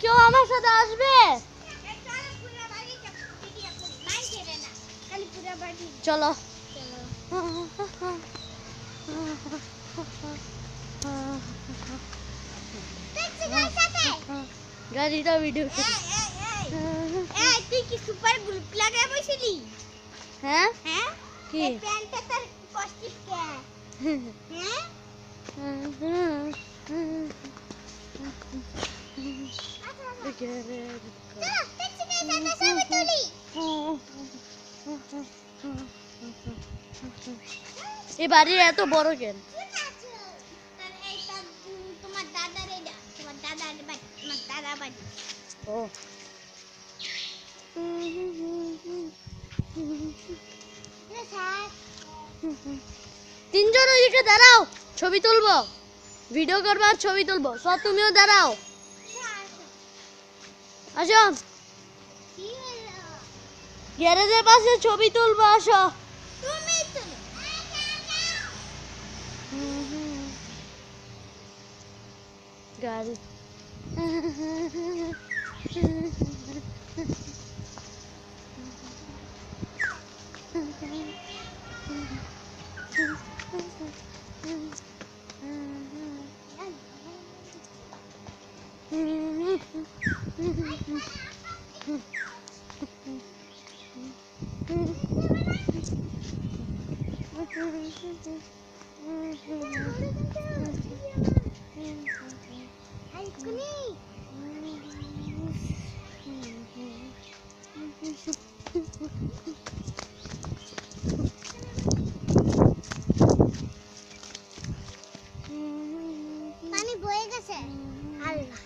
কেউ আমার সাথে আসবে? চলো গাড়িটা ভিডিও করি। তুই কি সুপার গ্লু লাগাই বসিলি? হ্যাঁ হ্যাঁ কি এই প্যান্টটা তোর কষ্টিস কে? হ্যাঁ ট্যাক্সি গাইস সবাই তুলি। এই বাড়ির এত বড় কেন? তোমার দাদার এটা তোমার দাদার বাড়ি তোমার দাদা বাড়ি। ও তিনজন ওইদিকে দাঁড়াও, ছবি তুলবো, ভিডিও করবো আর ছবি তুলবো। সব তুমিও দাঁড়াও, আসো গ্যারেজের পাশে ছবি তুলবো, আসো। গাড়ি পানি বয়ে গেছে। আল্লাহ